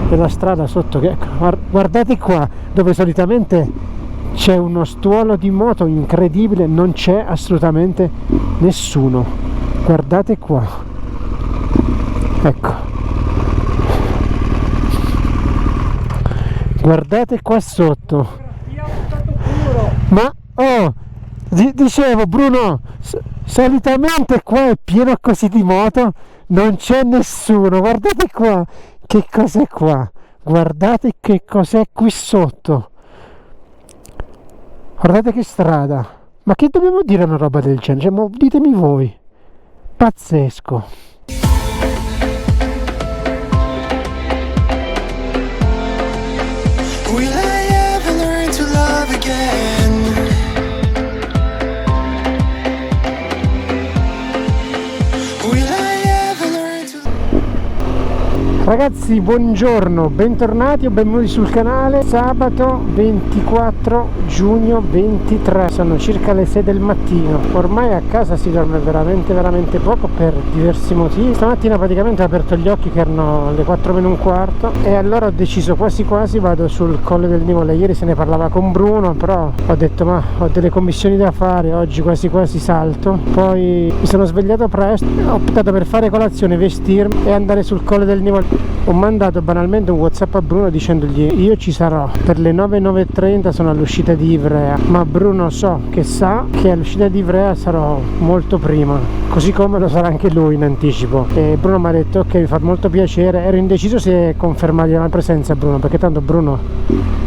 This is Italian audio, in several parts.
della strada sotto, che guardate qua dove solitamente c'è uno stuolo di moto incredibile, non c'è assolutamente nessuno. Guardate qua, ecco, guardate qua sotto. Ma oh, dicevo Bruno, solitamente qua è pieno così di moto, non c'è nessuno. Guardate qua, che cos'è qua, guardate che cos'è qui sotto, guardate che strada. Ma che dobbiamo dire una roba del genere? Cioè, ditemi voi, pazzesco. Will I ever learn to love again? Will I ever learn to... Ragazzi, buongiorno, bentornati o benvenuti sul canale. Sabato 24 giugno 23, sono circa le 6 del mattino. Ormai a casa si dorme veramente poco per diversi motivi. Stamattina praticamente ho aperto gli occhi che erano le 4 meno un quarto e allora ho deciso quasi vado sul Colle del Nivole. Ieri se ne parlava con Bruno, però ho detto ma ho delle commissioni da fare, oggi quasi salto. Poi mi sono svegliato presto, ho optato per fare colazione, vestirmi e andare sul Colle del Nivole. Ho mandato banalmente un WhatsApp a Bruno dicendogli io ci sarò per le 9:30, sono all'uscita di Ivrea, ma Bruno so che sa che all'uscita di Ivrea sarò molto prima, così come lo sarà anche lui in anticipo. E Bruno mi ha detto ok, mi fa molto piacere. Ero indeciso se confermargli la presenza a Bruno, perché tanto Bruno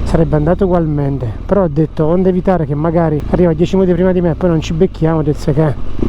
sarebbe andato ugualmente, però ho detto onde evitare che magari arriva 10 minuti prima di me e poi non ci becchiamo, ho detto che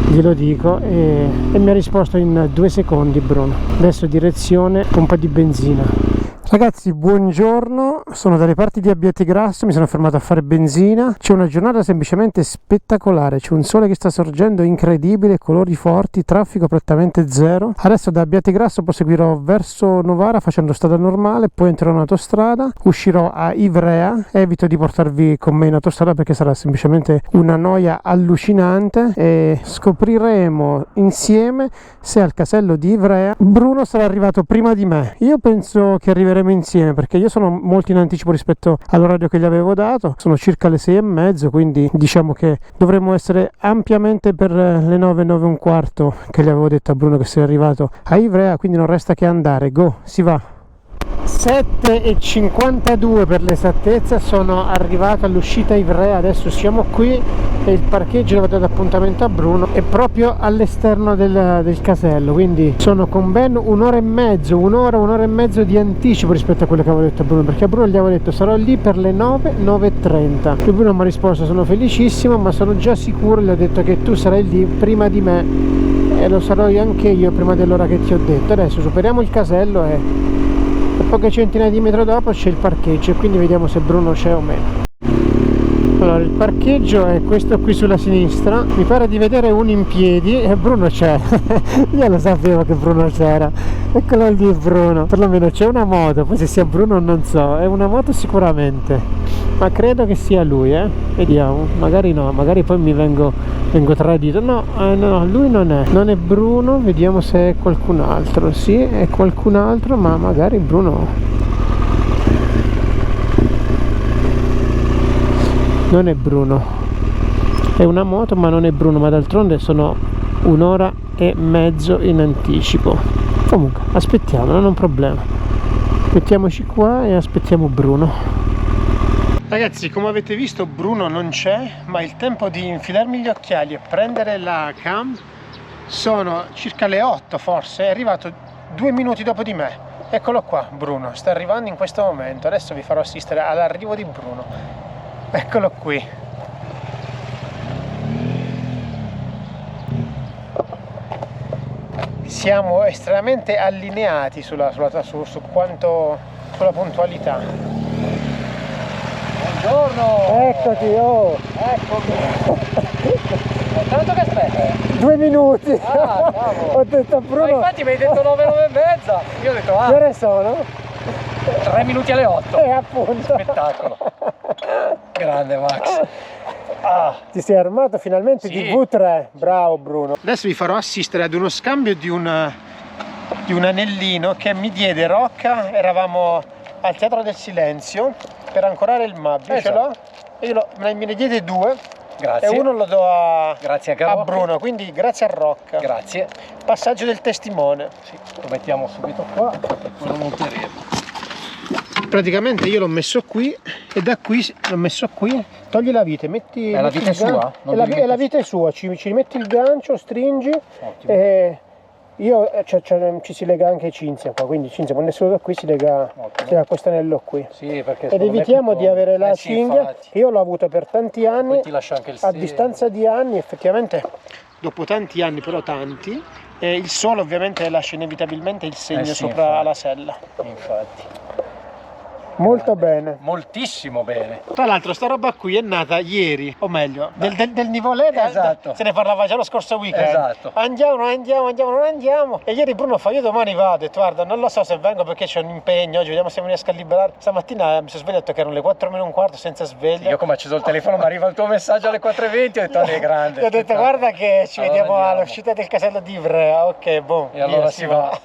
glielo dico e mi ha risposto in 2 secondi Bruno. Adesso direzione pompa di benzina. Ragazzi, buongiorno, sono dalle parti di Abbiategrasso, mi sono fermato a fare benzina. C'è una giornata semplicemente spettacolare, c'è un sole che sta sorgendo incredibile, colori forti, traffico praticamente zero. Adesso da Abbiategrasso proseguirò verso Novara facendo strada normale, poi entrerò in autostrada, uscirò a Ivrea, evito di portarvi con me in autostrada perché sarà semplicemente una noia allucinante e scopriremo insieme se al casello di Ivrea Bruno sarà arrivato prima di me. Io penso che arriveremo insieme perché io sono molto in anticipo rispetto all'orario che gli avevo dato, sono circa le 6:30, quindi diciamo che dovremmo essere ampiamente per le 9, 9 e un quarto che gli avevo detto a Bruno che sei arrivato a Ivrea, quindi non resta che andare, go, si va. 7:52 per l'esattezza, sono arrivato all'uscita Ivrea, adesso siamo qui e il parcheggio dove ho dato appuntamento a Bruno è proprio all'esterno del casello, quindi sono con ben un'ora e mezzo di anticipo rispetto a quello che avevo detto a Bruno, perché a Bruno gli avevo detto sarò lì per le 9, 9:30 e Bruno mi ha risposto sono felicissimo ma sono già sicuro, gli ho detto che tu sarai lì prima di me e lo sarò anche io prima dell'ora che ti ho detto. Adesso superiamo il casello e poche centinaia di metri dopo c'è il parcheggio e quindi vediamo se Bruno c'è o meno. Allora, il parcheggio è questo qui sulla sinistra, mi pare di vedere uno in piedi e Bruno c'è. Io lo sapevo che Bruno c'era, eccolo lì Bruno, perlomeno c'è una moto, poi se sia Bruno non so, è una moto sicuramente, ma credo che sia lui, vediamo, magari no, magari poi mi vengo tradito. No, lui non è Bruno, vediamo se è qualcun altro. Sì, è qualcun altro, ma magari Bruno non è Bruno, è una moto ma non è Bruno, ma d'altronde sono un'ora e mezzo in anticipo. Comunque aspettiamo, non è un problema, mettiamoci qua e aspettiamo Bruno. Ragazzi, come avete visto Bruno non c'è, ma il tempo di infilarmi gli occhiali e prendere la cam sono circa le 8 forse, è arrivato 2 minuti dopo di me. Eccolo qua Bruno, sta arrivando in questo momento, adesso vi farò assistere all'arrivo di Bruno. Eccolo qui. Siamo estremamente allineati su quanto sulla puntualità. Buongiorno! Eccoti, oh! Eccomi! Tanto che aspetta? 2 minuti! Ah, ho detto a Bruno... Ma infatti mi hai detto 9, 9 e mezza! Io ho detto che ore sono? 3 minuti alle 8! Appunto! Spettacolo! Grande Max! Ti sei armato finalmente, sì, di V3, bravo Bruno. Adesso vi farò assistere ad uno scambio di un di un anellino che mi diede Rocca. Eravamo al Teatro del Silenzio per ancorare il Mabbi, ce l'ho, e me ne diede 2. Grazie. E uno lo do Grazie anche a Bruno, quindi grazie a Rocca. Grazie. Passaggio del testimone. Sì, lo mettiamo subito qua e poi lo monteremo. Praticamente io l'ho messo qui e da qui l'ho messo qui. Togli la vite, metti. La vite è sua? La vite è sua, ci metti il gancio, stringi. Ottimo. E ci si lega anche Cinzia qua, quindi Cinzia quando è solo da qui si lega a questo anello qui. Sì, perché ed evitiamo di avere la cinghia. infatti. Io l'ho avuto per tanti anni. Poi ti lascio anche il a distanza di anni, effettivamente, dopo tanti anni, però tanti, il sole ovviamente lascia inevitabilmente il segno sì, sopra infatti. la sella. Infatti. Molto bene. Moltissimo bene. Tra l'altro sta roba qui è nata ieri, o meglio, del Nivolè, Esatto. se ne parlava già lo scorso weekend. Esatto. Andiamo, non andiamo. E ieri Bruno fa, io domani vado, ho detto, guarda, non lo so se vengo perché c'è un impegno, oggi vediamo se mi riesco a liberare. Stamattina mi sono svegliato che erano le 4 meno un quarto senza sveglia. Io come ho acceso il telefono mi arriva il tuo messaggio alle 4:20 e ho detto è grande. Ti ho detto guarda che ci Allora vediamo andiamo. all'uscita del casello di Ivrea, ok, boh. E allora via, si va.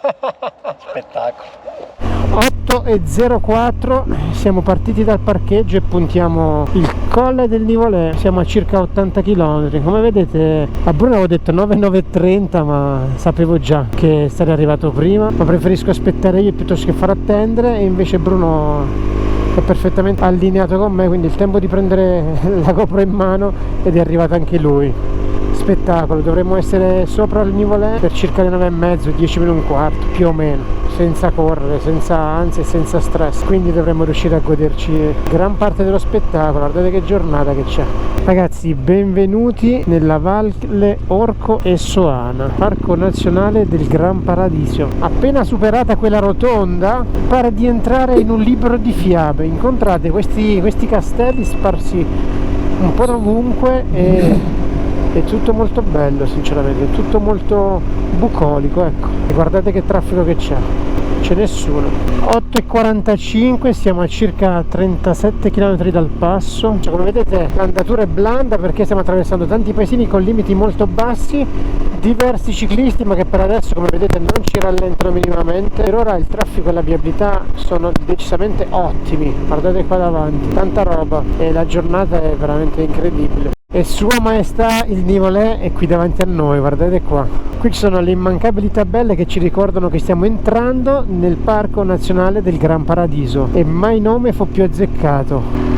Spettacolo. 8:04, siamo partiti dal parcheggio e puntiamo il colle del Nivolè, siamo a circa 80 km. Come vedete a Bruno avevo detto 9:30, ma sapevo già che sarei arrivato prima, ma preferisco aspettare io piuttosto che far attendere, e invece Bruno è perfettamente allineato con me, quindi il tempo di prendere la GoPro in mano ed è arrivato anche lui. Spettacolo, dovremmo essere sopra il Nivolè per circa le 9:30, 10 meno un quarto più o meno, senza correre, senza ansia e senza stress, quindi dovremmo riuscire a goderci gran parte dello spettacolo. Guardate che giornata che c'è, ragazzi. Benvenuti nella Valle Orco e Soana, parco nazionale del Gran Paradiso. Appena superata quella rotonda pare di entrare in un libro di fiabe. Incontrate questi castelli sparsi un po' ovunque e è tutto molto bello, sinceramente, è tutto molto bucolico, ecco. E guardate che traffico che c'è nessuno. 8:45, siamo a circa 37 km dal passo. Cioè, come vedete l'andatura è blanda perché stiamo attraversando tanti paesini con limiti molto bassi, diversi ciclisti ma che per adesso, come vedete, non ci rallentano minimamente. Per ora il traffico e la viabilità sono decisamente ottimi, guardate qua davanti, tanta roba e la giornata è veramente incredibile. E Sua Maestà il Nivolè è qui davanti a noi, guardate qua. Qui ci sono le immancabili tabelle che ci ricordano che stiamo entrando nel Parco Nazionale del Gran Paradiso e mai nome fu più azzeccato.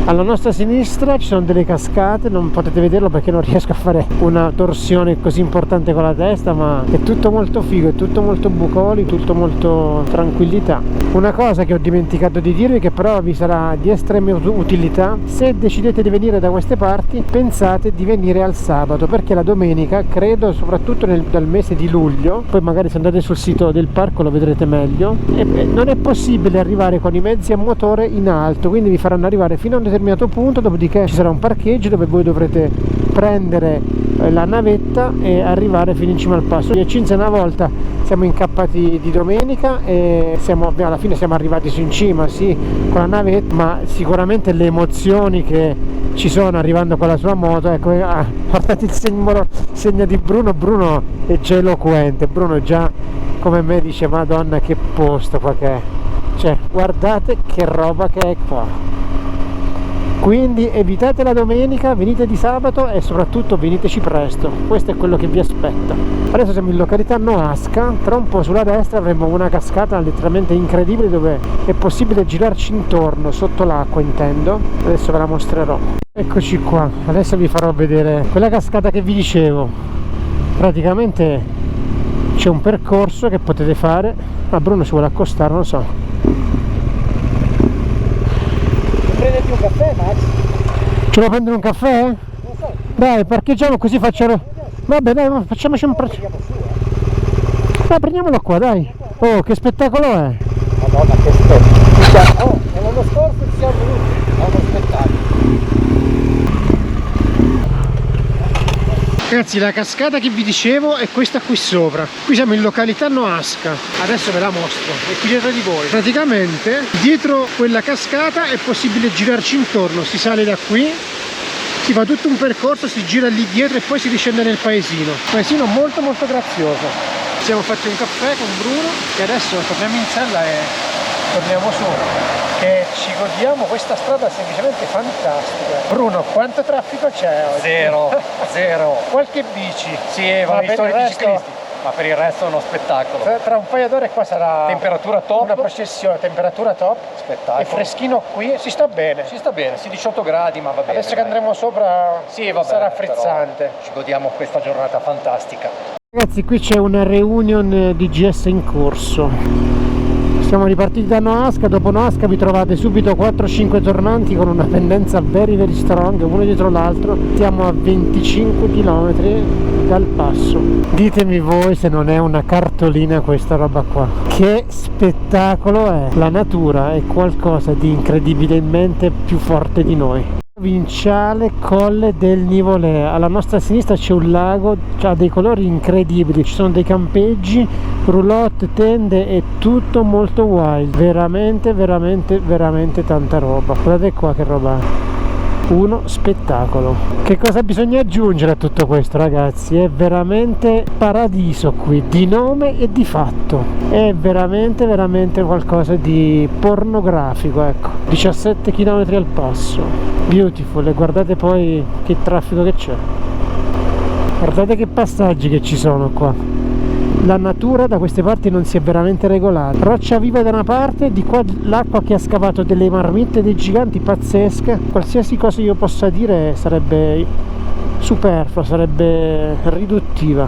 Alla nostra sinistra ci sono delle cascate, non potete vederlo perché non riesco a fare una torsione così importante con la testa, ma è tutto molto figo, è tutto molto bucolico, tutto molto tranquillità. Una cosa che ho dimenticato di dirvi, che però vi sarà di estrema utilità: se decidete di venire da queste parti pensate di venire al sabato, perché la domenica, credo soprattutto dal mese di luglio, poi magari se andate sul sito del parco lo vedrete meglio, non è possibile arrivare con i mezzi a motore in alto, quindi vi faranno arrivare fino a un determinato punto, dopodiché ci sarà un parcheggio dove voi dovrete prendere la navetta e arrivare fino in cima al passo. Io e Cinzia una volta siamo incappati di domenica e alla fine siamo arrivati su in cima, sì, con la navetta, ma sicuramente le emozioni che ci sono arrivando con la sua moto, ecco, guardate il segno di Bruno è già eloquente, Bruno già come me dice Madonna che posto qua che è, cioè guardate che roba che è qua. Quindi evitate la domenica, venite di sabato e soprattutto veniteci presto, questo è quello che vi aspetta. Adesso siamo in località Noasca, tra un po' sulla destra avremo una cascata letteralmente incredibile dove è possibile girarci intorno, sotto l'acqua intendo, adesso ve la mostrerò. Eccoci qua, adesso vi farò vedere quella cascata che vi dicevo. Praticamente c'è un percorso che potete fare, ma Bruno si vuole accostare, non lo so. Prenditi un caffè, Max? Ce lo prendere un caffè? Non so. Dai, parcheggiamo così facciamo. Vabbè, dai, facciamoci un dai, prendiamolo qua, dai. Oh, che spettacolo è! Madonna, che spettacolo! Oh, e l'anno scorso ci siamo venuti a uno spettacolo. Ragazzi, la cascata che vi dicevo è questa qui sopra. Qui siamo in località Noasca. Adesso ve la mostro. È qui dietro di voi. Praticamente dietro quella cascata è possibile girarci intorno. Si sale da qui, si fa tutto un percorso, si gira lì dietro e poi si riscende nel paesino. Paesino molto molto grazioso. siamo fatti un caffè con Bruno e adesso torniamo in sella e torniamo su, che ci godiamo questa strada semplicemente fantastica. Bruno, quanto traffico c'è oggi? Zero. Qualche bici? Sì, Ma vanno i per il soliti resto- ciclisti, ma per il resto è uno spettacolo. Tra un paio d'ore qua sarà Temperatura top. una processione, temperatura top, Spettacolo. e freschino qui, si sta bene. Ci sta bene, sì, 18 gradi, ma va bene. Adesso che andremo sopra sì, vabbè, sarà però frizzante. ci godiamo questa giornata fantastica. Ragazzi, qui c'è una reunion di GS in corso. Siamo ripartiti da Noasca, dopo Noasca vi trovate subito 4-5 tornanti con una pendenza very strong, uno dietro l'altro. Siamo a 25 km dal passo. Ditemi voi se non è una cartolina questa roba qua. Che spettacolo è! La natura è qualcosa di incredibilmente più forte di noi. Provinciale Colle del Nivolè, alla nostra sinistra c'è un lago, ha dei colori incredibili, ci sono dei campeggi, roulotte, tende e tutto molto wild, veramente tanta roba. Guardate qua che roba è, uno spettacolo. Che cosa bisogna aggiungere a tutto questo, ragazzi? È veramente paradiso qui, di nome e di fatto, è veramente qualcosa di pornografico, ecco. 17 km al passo, beautiful. E guardate poi che traffico che c'è, guardate che passaggi che ci sono qua. La natura da queste parti non si è veramente regolata. Roccia viva da una parte, di qua l'acqua che ha scavato delle marmitte dei giganti pazzesche. Qualsiasi cosa io possa dire sarebbe superflua, sarebbe riduttiva.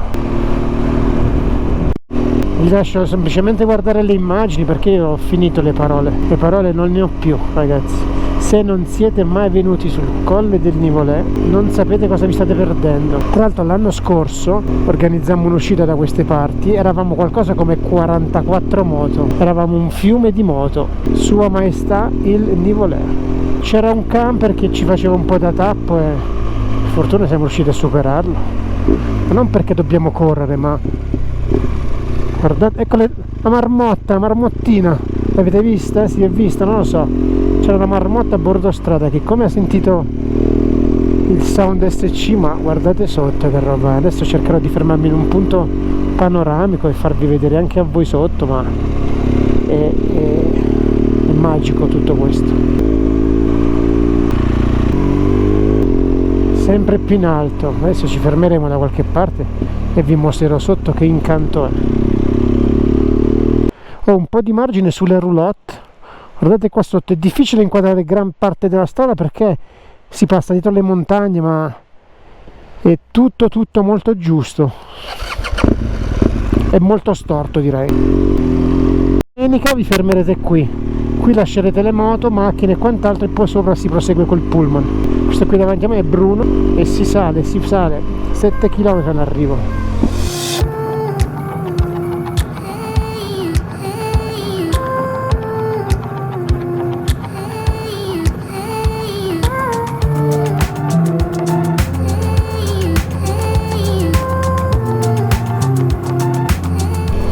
Vi lascio semplicemente guardare le immagini perché io ho finito le parole non ne ho più, ragazzi. Se non siete mai venuti sul Colle del Nivolè non sapete cosa vi state perdendo. Tra l'altro l'anno scorso organizzammo un'uscita da queste parti, eravamo qualcosa come 44 moto, eravamo un fiume di moto, Sua Maestà il Nivolè. C'era un camper che ci faceva un po' da tappo e per fortuna siamo riusciti a superarlo, ma non perché dobbiamo correre, ma guardate, ecco la marmottina, l'avete vista? Si è vista? Non lo so. C'era una marmotta a bordo strada che come ha sentito il sound SC, ma guardate sotto che roba. Adesso cercherò di fermarmi in un punto panoramico e farvi vedere anche a voi sotto, ma è magico tutto questo. Sempre più in alto. Adesso ci fermeremo da qualche parte e vi mostrerò sotto che incanto è. Ho un po' di margine sulle roulotte. Guardate qua sotto, è difficile inquadrare gran parte della strada perché si passa dietro le montagne, ma è tutto molto giusto, è molto storto, direi. Domenica vi fermerete qui lascerete le moto, macchine e quant'altro e poi sopra si prosegue col pullman. Questo qui davanti a me è Bruno e si sale 7 km all'arrivo.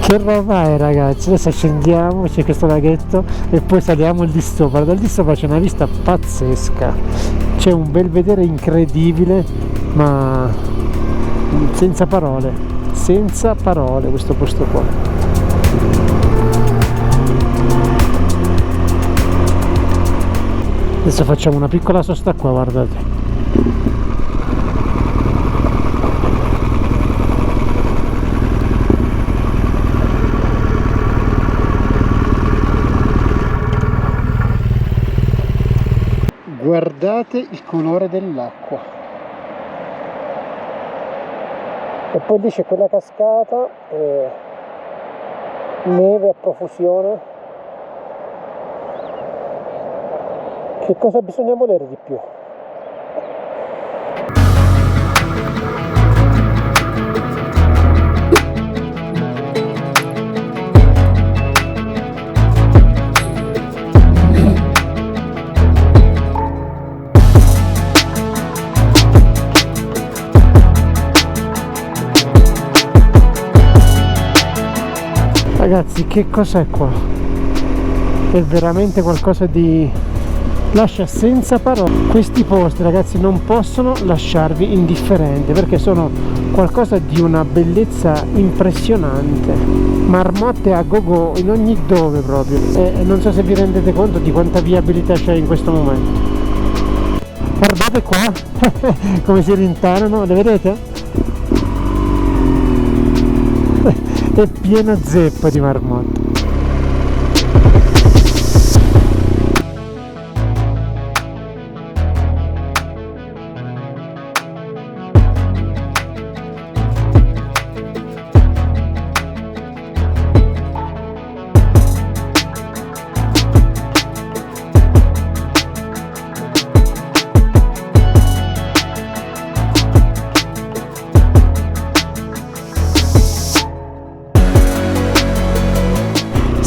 Che roba è, ragazzi? Adesso scendiamo, c'è questo laghetto e poi saliamo lì sopra. Da lì sopra c'è una vista pazzesca, c'è un belvedere incredibile, ma senza parole questo posto qua. Adesso facciamo una piccola sosta qua, guardate. Guardate il colore dell'acqua. E poi lì c'è quella cascata e neve a profusione. Che cosa bisogna volere di più? Ragazzi, che cos'è qua? È veramente qualcosa di... lascia senza parole. Questi posti, ragazzi, non possono lasciarvi indifferenti perché sono qualcosa di una bellezza impressionante, marmotte a go-go in ogni dove proprio, e non so se vi rendete conto di quanta viabilità c'è in questo momento. Guardate qua come si rintanano, le vedete? È pieno zeppo di marmotte.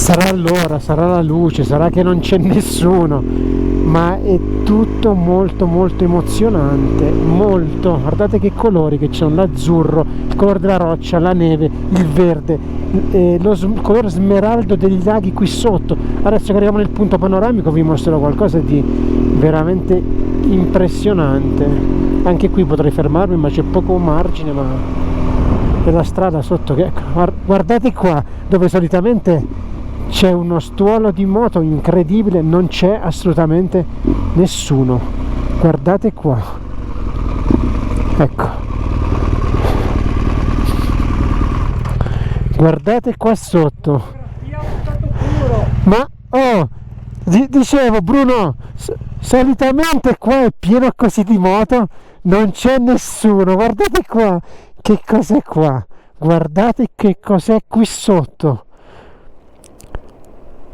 Sarà l'ora, sarà la luce, sarà che non c'è nessuno, ma è tutto molto molto emozionante, molto. Guardate che colori che c'è, l'azzurro, il colore della roccia, la neve, il verde, colore smeraldo degli laghi qui sotto. Adesso che arriviamo nel punto panoramico vi mostrerò qualcosa di veramente impressionante. Anche qui potrei fermarmi, ma c'è poco margine, ma è la strada sotto che, guardate qua, dove solitamente c'è uno stuolo di moto incredibile, non c'è assolutamente nessuno. Guardate qua, ecco, guardate qua sotto. Ma oh, dicevo Bruno, solitamente qua è pieno così di moto, non c'è nessuno. Guardate qua, che cos'è qua, guardate che cos'è qui sotto.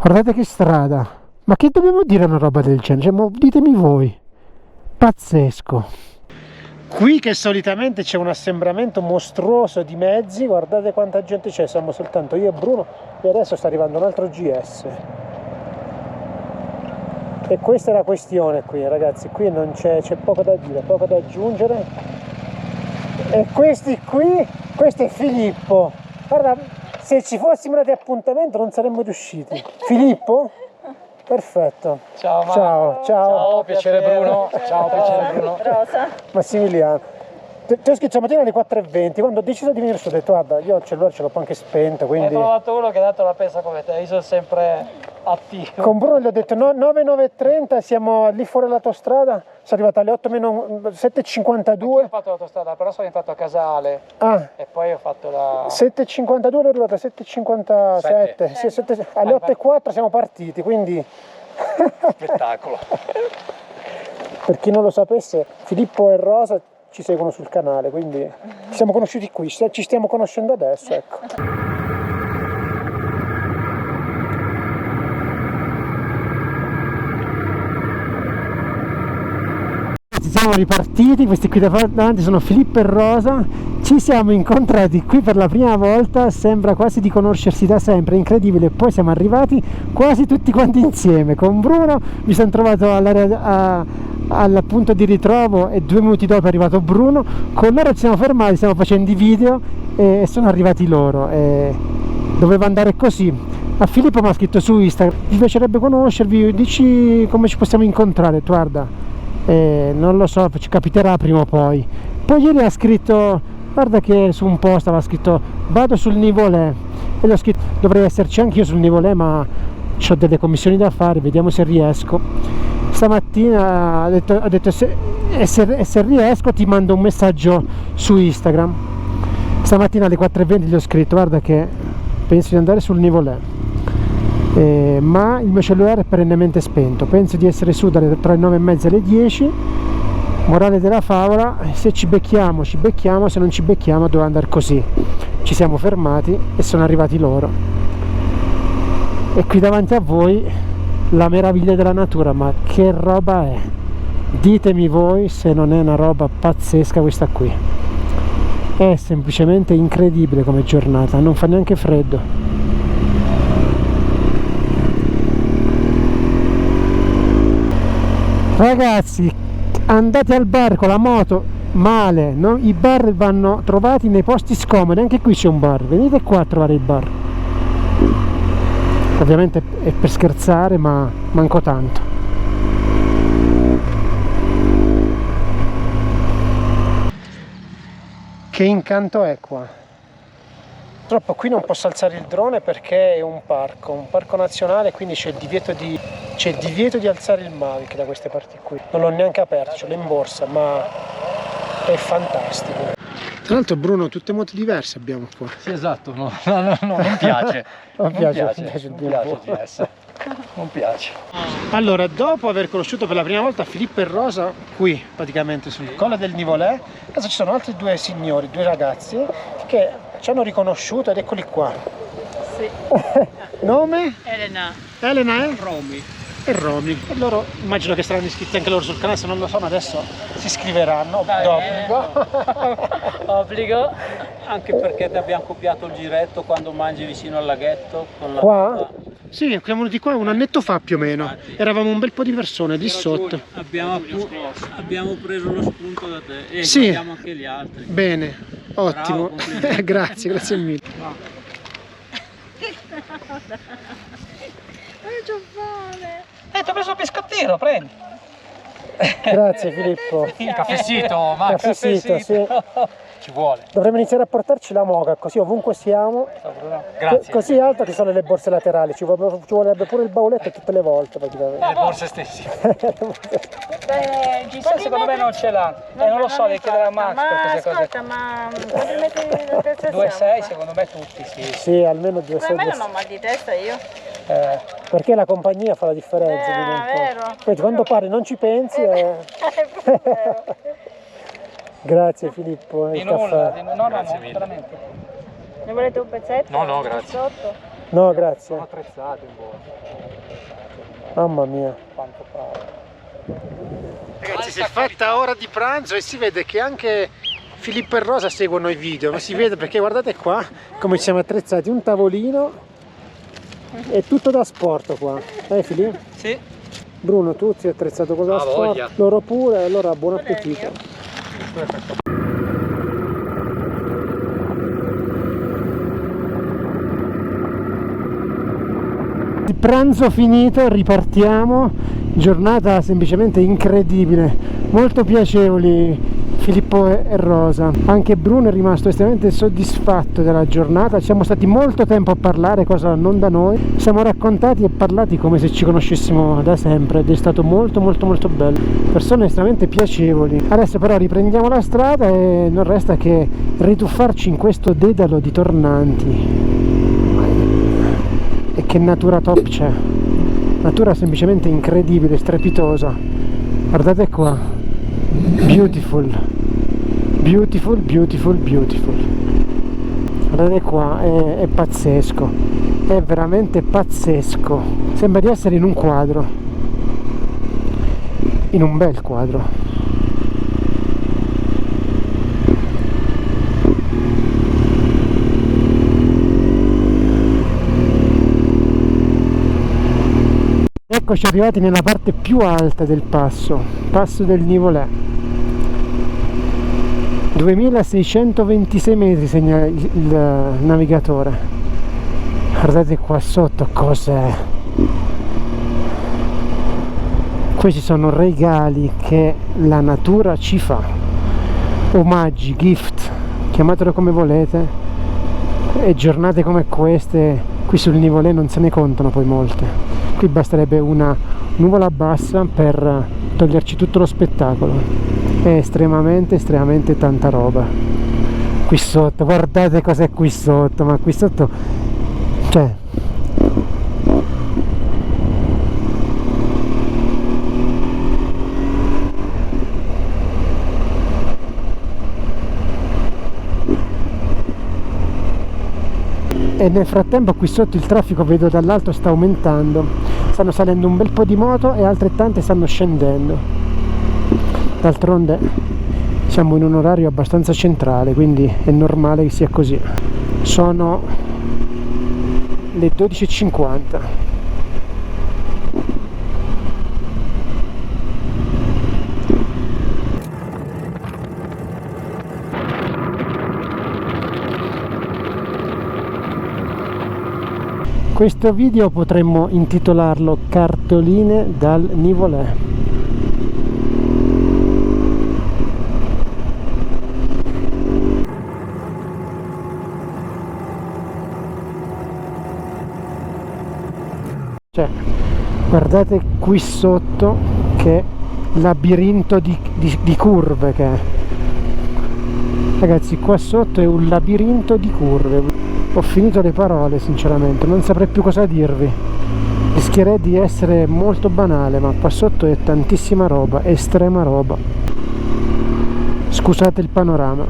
Guardate che strada, ma che dobbiamo dire una roba del genere? Cioè, ditemi voi, pazzesco. Qui che solitamente c'è un assembramento mostruoso di mezzi, guardate quanta gente c'è, siamo soltanto io e Bruno, e adesso sta arrivando un altro GS. E questa è la questione qui, ragazzi, qui non c'è poco da dire, poco da aggiungere. E questi qui, questo è Filippo, guarda. Se ci fossimo dati appuntamento non saremmo riusciti. Filippo? Perfetto. Ciao, ciao, ciao, piacere Bruno. Ciao, piacere Bruno. Rosa. Massimiliano. Ti ho scritto stamattina alle 4:20, quando ho deciso di venire su ho detto guarda, io il cellulare ce l'ho anche spento, quindi... Hai trovato uno che ha dato la pensa come te, io sono sempre attivo. Con Bruno gli ho detto no, 9:30, siamo lì fuori all'autostrada, sono arrivato alle 7:52. Io ho fatto l'autostrada, però sono entrato a Casale e poi ho fatto la... 7:52, ero arrivato a 7:57, sì, alle 8:04 siamo partiti, quindi... Spettacolo. Per chi non lo sapesse, Filippo e Rosa ci seguono sul canale, quindi ci siamo conosciuti qui, ci stiamo conoscendo adesso, ecco. Siamo ripartiti, questi qui davanti sono Filippo e Rosa, ci siamo incontrati qui per la prima volta, sembra quasi di conoscersi da sempre, incredibile, poi siamo arrivati quasi tutti quanti insieme. Con Bruno mi sono trovato al punto di ritrovo e 2 minuti dopo è arrivato Bruno, con loro ci siamo fermati, stiamo facendo i video e sono arrivati loro, doveva andare così. A Filippo mi ha scritto su Instagram, mi piacerebbe conoscervi, dici come ci possiamo incontrare, guarda. Non lo so, ci capiterà prima o poi. Poi ieri ha scritto, guarda che su un post aveva scritto vado sul Nivolè, e gli ho scritto dovrei esserci anche io sul Nivolè, ma ho delle commissioni da fare, vediamo se riesco. Stamattina ha detto se riesco ti mando un messaggio su Instagram. Stamattina alle 4:20 gli ho scritto guarda che penso di andare sul Nivolè, ma il mio cellulare è perennemente spento, penso di essere su tra le 9:30 e le 10. Morale della favola, se ci becchiamo, se non ci becchiamo doveva andare così. Ci siamo fermati e sono arrivati loro, e qui davanti a voi la meraviglia della natura. Ma che roba è? Ditemi voi se non è una roba pazzesca questa qui. È semplicemente incredibile come giornata, non fa neanche freddo. Ragazzi, andate al bar con la moto male, no? I bar vanno trovati nei posti scomodi, anche qui c'è un bar, venite qua a trovare il bar. Ovviamente è per scherzare, ma manco tanto. Che incanto è qua? Purtroppo qui non posso alzare il drone perché è un parco nazionale, quindi c'è il divieto di alzare il Mavic da queste parti qui. Non l'ho neanche aperto, ce l'ho in borsa, ma è fantastico. Tra l'altro, Bruno, tutte moto diverse abbiamo qua. Sì, esatto, no, non piace. Non piace Non piace GS. Non piace. Allora, dopo aver conosciuto per la prima volta Filippo e Rosa qui, praticamente sul Colle del Nivolè, adesso ci sono altri due signori, due ragazzi che ci hanno riconosciuto ed eccoli qua. Sì. Nome? Elena. Elena e? Romy. E Romy. E loro immagino che saranno iscritti anche loro sul canale, se non lo sono adesso si iscriveranno d'obbligo. Obbligo, anche perché ti abbiamo copiato il giretto quando mangi vicino al laghetto. Con la Qua? Sì, siamo venuti qua un annetto fa più o meno. Eravamo un bel po' di persone lì sotto. Abbiamo preso lo spunto da te e sì. abbiamo anche gli altri. Bene, ottimo. Bravo, grazie mille. Ti ho preso il biscottino, prendi. Grazie Filippo. Caffessito, Max. Caffessito, sì. Ci vuole. Dovremmo iniziare a portarci la moca, così ovunque siamo. Grazie. Così alto che sono le borse laterali, ci vorrebbe pure il bauletto tutte le volte praticamente. Le borse stesse. Giselle secondo me non ce l'ha. Non lo so, devi chiedere a Max per queste cose. Ascolta, ma quanti metri di altezza 2,6 secondo me tutti, sì. Sì, almeno 2 Almeno non ho mal di testa io. perché la compagnia fa la differenza. Vero. Poi quando parli non ci pensi e... Grazie Filippo. Di il nulla, caffè. no, veramente. Ne volete un pezzetto? No, grazie. Sotto? No, grazie. Attrezzati un po'. Mamma mia. Quanto bravo. Ragazzi, si è fatta ora di pranzo e si vede che anche Filippo e Rosa seguono i video, ma si vede perché guardate qua come ci siamo attrezzati, un tavolino e tutto da sport qua. Filippo? Sì. Bruno, tu sei attrezzato con da sport, voglia. loro pure, allora buon appetito. Il pranzo finito, ripartiamo, giornata semplicemente incredibile, molto piacevoli Filippo e Rosa, anche Bruno è rimasto estremamente soddisfatto della giornata, siamo stati molto tempo a parlare, cosa non da noi, siamo raccontati e parlati come se ci conoscessimo da sempre ed è stato molto bello, persone estremamente piacevoli. Adesso però riprendiamo la strada e non resta che rituffarci in questo dedalo di tornanti. E che natura top c'è, natura semplicemente incredibile, strepitosa, guardate qua, beautiful, guardate qua, è pazzesco, è veramente pazzesco, sembra di essere in un quadro, in un bel quadro. Eccoci arrivati nella parte più alta del passo del Nivolè. 2626 metri segna il navigatore. Guardate qua sotto cos'è. Questi sono regali che la natura ci fa, omaggi, gift, chiamatelo come volete, e giornate come queste qui sul Nivolè non se ne contano poi molte. Qui basterebbe una nuvola bassa per toglierci tutto lo spettacolo. È estremamente tanta roba. Qui sotto, guardate cos'è qui sotto, ma qui sotto, cioè, e nel frattempo qui sotto il traffico, vedo dall'alto, sta aumentando, stanno salendo un bel po' di moto e altrettante stanno scendendo. D'altronde siamo in un orario abbastanza centrale, quindi è normale che sia così. Sono le 12:50. Questo video potremmo intitolarlo Cartoline dal Nivolè. Cioè, guardate qui sotto che labirinto di curve che è. Ragazzi, qua sotto è un labirinto di curve. Ho finito le parole, sinceramente, non saprei più cosa dirvi. Rischierei di essere molto banale, ma qua sotto è tantissima roba, estrema roba. Scusate il panorama.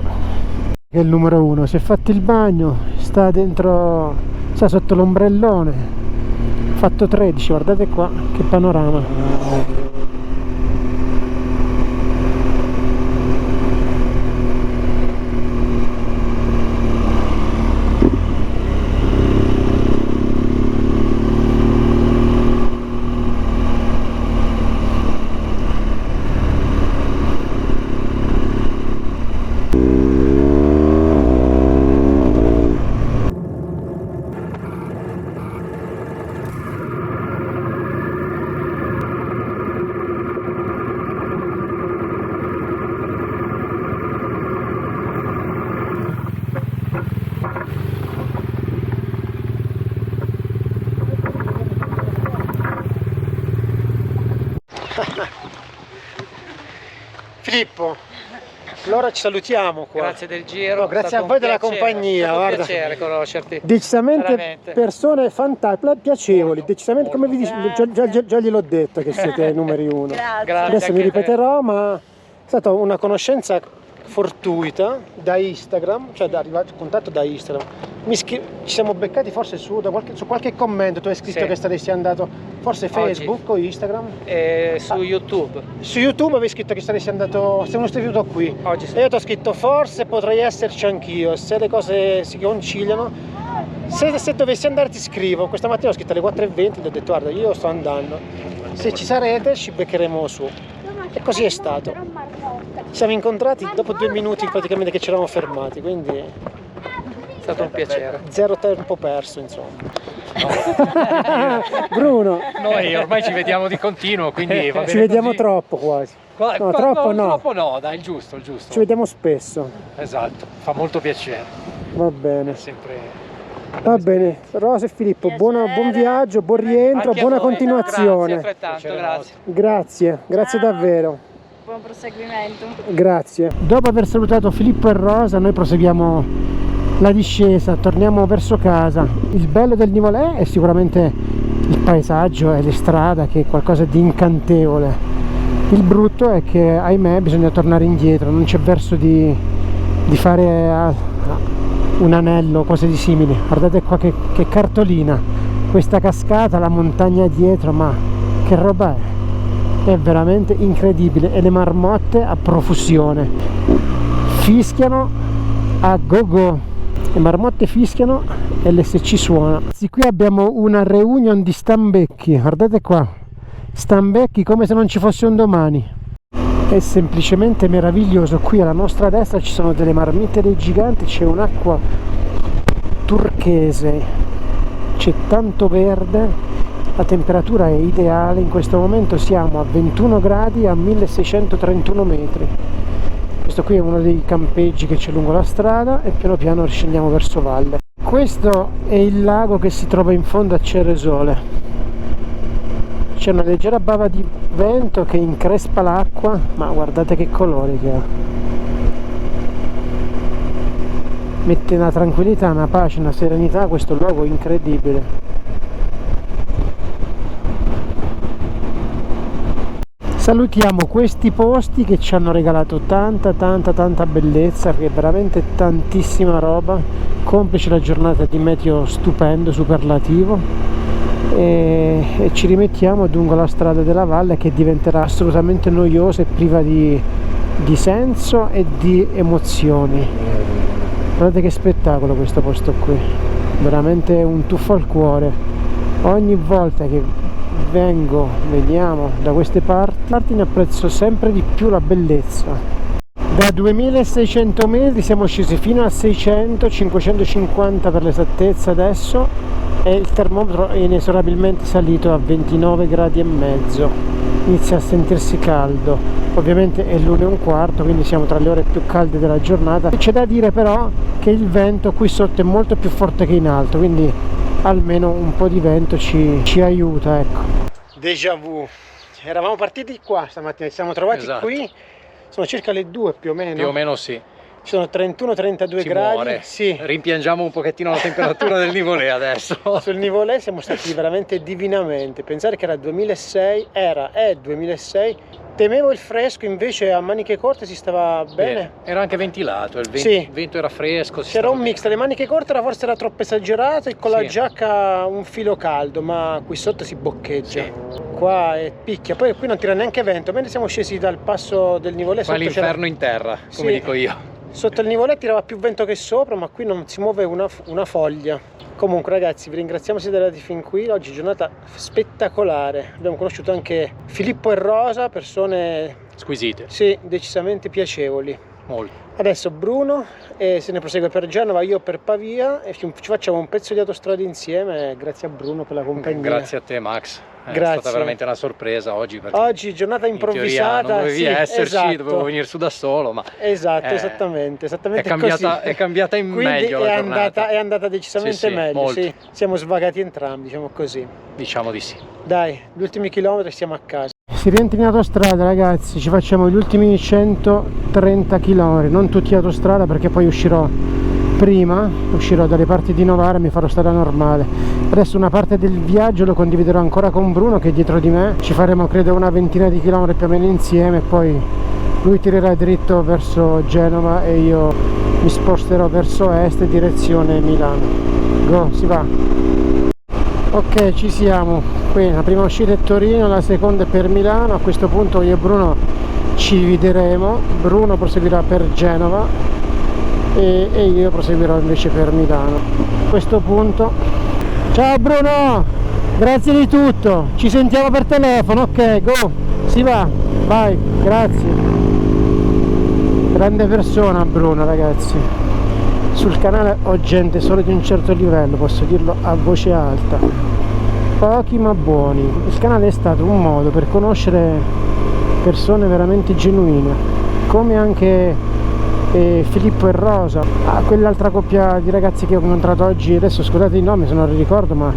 È il numero 1, si è fatto il bagno, sta dentro, sta sotto l'ombrellone, fatto 13, guardate qua che panorama. Filippo, allora ci salutiamo qua. Grazie del giro. No, grazie a voi della compagnia. È stato un guarda. piacere conoscerti. Decisamente Veramente. persone fantastiche, piacevoli, decisamente come vi dicevo, già gliel'ho detto che siete i numeri 1. Grazie. Grazie Adesso mi anche a te. ripeterò, ma è stata una conoscenza fortuita da Instagram, cioè da contatto da Instagram. Ci siamo beccati forse su qualche commento, tu hai scritto Sì. che saresti andato forse Facebook o Instagram. Su YouTube. Su YouTube avevi scritto che saresti andato, siamo venuto qui. Oggi sì. E io ti ho scritto forse potrei esserci anch'io, se le cose si conciliano. Se dovessi andare ti scrivo. Questa mattina ho scritto alle 4:20, ti ho detto guarda io sto andando. Se ci sarete ci beccheremo su. E così è stato. Ci siamo incontrati dopo 2 minuti praticamente che ci eravamo fermati, quindi È stato un piacere. zero tempo perso insomma. Bruno, Noi ormai ci vediamo di continuo, quindi va bene ci vediamo così. troppo quasi. No, troppo no. Troppo no, dai, il giusto, il giusto. Ci vediamo spesso. Esatto, fa molto piacere. Va bene. È sempre... Va bene, Rosa e Filippo, buon viaggio, buon rientro, Anche a buona voi. continuazione. Grazie altrettanto, grazie. Grazie Ciao. davvero. Buon proseguimento. Grazie. Dopo aver salutato Filippo e Rosa, noi proseguiamo la discesa, torniamo verso casa. Il bello del Nivolè è sicuramente il paesaggio e le strade, che è qualcosa di incantevole. Il brutto è che, ahimè, bisogna tornare indietro, non c'è verso di fare un anello, cose di simili. Guardate qua che cartolina, questa cascata, la montagna dietro, ma che roba è veramente incredibile. E le marmotte a profusione fischiano a go go, le marmotte fischiano e l'SC suona. Sì, qui abbiamo una reunion di stambecchi, guardate qua, stambecchi come se non ci fosse un domani. È semplicemente meraviglioso. Qui alla nostra destra ci sono delle marmittere giganti, c'è un'acqua turchese, c'è tanto verde, la temperatura è ideale. In questo momento siamo a 21 gradi a 1631 metri. Questo qui è uno dei campeggi che c'è lungo la strada e piano piano scendiamo verso valle. Questo è il lago che si trova in fondo a Ceresole. C'è una leggera bava di vento che increspa l'acqua, ma guardate che colori che ha. Mette una tranquillità, una pace, una serenità a questo luogo incredibile. Salutiamo questi posti che ci hanno regalato tanta bellezza, che è veramente tantissima roba, complice la giornata di meteo stupendo, superlativo. E ci rimettiamo lungo la strada della valle, che diventerà assolutamente noiosa e priva di senso e di emozioni. Guardate che spettacolo questo posto qui, veramente un tuffo al cuore. Ogni volta che veniamo da queste parti ne apprezzo sempre di più la bellezza. Da 2600 metri siamo scesi fino a 600, 550 per l'esattezza adesso, e il termometro è inesorabilmente salito a 29 gradi e mezzo. Inizia a sentirsi caldo, ovviamente è l'1:15, quindi siamo tra le ore più calde della giornata. C'è da dire però che il vento qui sotto è molto più forte che in alto, quindi almeno un po' di vento ci aiuta, ecco. Déjà vu, eravamo partiti qua stamattina, ci siamo trovati Esatto. qui, sono circa le 2 più o meno. Più o meno sì. Ci sono 31-32 Si gradi. muore. Sì. Rimpiangiamo un pochettino la temperatura del Nivolé adesso. Sul Nivolé siamo stati veramente divinamente. Pensare che era 2006, è 2006. Temevo il fresco, invece a maniche corte si stava bene. Era anche ventilato, il Sì. vento era fresco. C'era un mix, le maniche corte forse era troppo esagerato e con la Sì. giacca un filo caldo, ma qui sotto si boccheggia. Sì. Qua è picchia, poi qui non tira neanche vento. Mentre siamo scesi dal passo del Nivolé, Qua sotto l'inferno in terra, come Sì. dico io. Sotto il Nivolé tirava più vento che sopra, ma qui non si muove una foglia. Comunque ragazzi, vi ringraziamo se siete arrivati fin qui. Oggi giornata spettacolare. Abbiamo conosciuto anche Filippo e Rosa, persone Squisite, sì, decisamente piacevoli. molto. Adesso Bruno se ne prosegue per Genova, io per Pavia e ci facciamo un pezzo di autostrada insieme. Grazie a Bruno per la compagnia. Grazie a te Max. È Grazie. stata veramente una sorpresa oggi. Perché Oggi giornata in teoria improvvisata. non dovevi sì, esserci, esatto. dovevo venire su da solo, ma Esatto, Eh, esattamente è cambiata, così. è cambiata in Quindi meglio la giornata. è andata decisamente Sì, sì, meglio, molto. sì. Siamo svagati entrambi, diciamo così. Diciamo di sì. Dai, gli ultimi chilometri siamo a casa. Si rientra in autostrada ragazzi, ci facciamo gli ultimi 130 km, non tutti in autostrada perché poi uscirò dalle parti di Novara e mi farò strada normale. Adesso una parte del viaggio lo condividerò ancora con Bruno che è dietro di me, ci faremo credo una ventina di chilometri più o meno insieme, poi lui tirerà dritto verso Genova e io mi sposterò verso est direzione Milano. Go, si va! Ok, ci siamo, qui la prima uscita è Torino, la seconda è per Milano. A questo punto io e Bruno ci divideremo, Bruno proseguirà per Genova e io proseguirò invece per Milano. A questo punto, ciao Bruno, grazie di tutto, ci sentiamo per telefono. Ok, go, si va, vai, grazie. Grande persona Bruno ragazzi. Sul canale ho gente solo di un certo livello, posso dirlo a voce alta, pochi ma buoni. Il canale è stato un modo per conoscere persone veramente genuine, come anche Filippo e Rosa, quell'altra coppia di ragazzi che ho incontrato oggi. Adesso scusate i nomi se non li ricordo, ma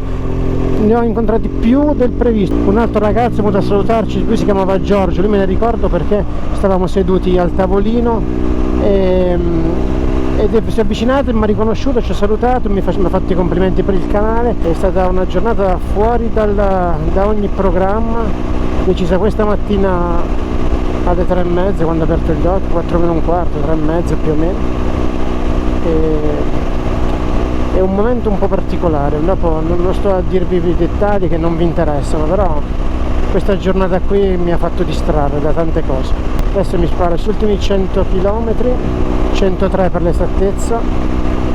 ne ho incontrati più del previsto. Un altro ragazzo è venuto a salutarci, lui si chiamava Giorgio, lui me ne ricordo perché stavamo seduti al tavolino ed si è avvicinato e mi ha riconosciuto, ci ha salutato, mi ha fatto i complimenti per il canale. È stata una giornata fuori da ogni programma, decisa questa mattina alle 3:30 quando ho aperto gli occhi, 4 meno un quarto, 3:30 più o meno. È un momento un po' particolare, dopo non sto a dirvi i dettagli che non vi interessano, però questa giornata qui mi ha fatto distrarre da tante cose. Adesso mi sparo sugli ultimi 100 km, 103 per l'esattezza,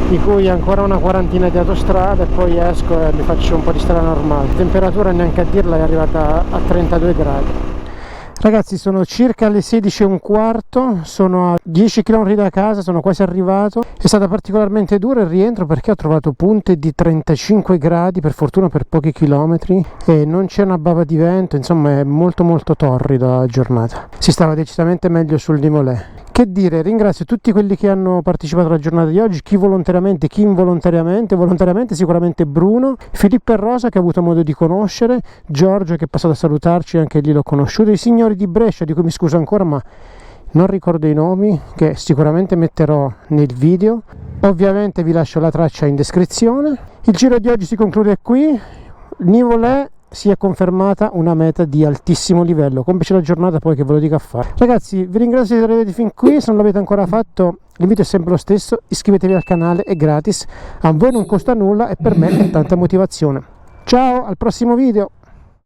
di cui ancora una quarantina di autostrada e poi esco e mi faccio un po' di strada normale. La temperatura neanche a dirla è arrivata a 32 gradi. Ragazzi, sono circa le 16:15, sono a 10 km da casa, sono quasi arrivato. È stata particolarmente dura il rientro perché ho trovato punte di 35 gradi, per fortuna per pochi chilometri, e non c'è una bava di vento, insomma è molto molto torrida la giornata. Si stava decisamente meglio sul Nivolé. Che dire, ringrazio tutti quelli che hanno partecipato alla giornata di oggi, chi volontariamente, chi involontariamente. Volontariamente sicuramente Bruno, Filippo e Rosa che ho avuto modo di conoscere, Giorgio che è passato a salutarci, anche lì l'ho conosciuto, i signori di Brescia di cui mi scuso ancora ma non ricordo i nomi, che sicuramente metterò nel video. Ovviamente vi lascio la traccia in descrizione. Il giro di oggi si conclude qui. Nivolé si è confermata una meta di altissimo livello. Complice la giornata poi che ve lo dico a fare. Ragazzi, vi ringrazio di essere arrivati fin qui. Se non l'avete ancora fatto, l'invito è sempre lo stesso: iscrivetevi al canale, è gratis, a voi non costa nulla e per me è tanta motivazione. Ciao, al prossimo video.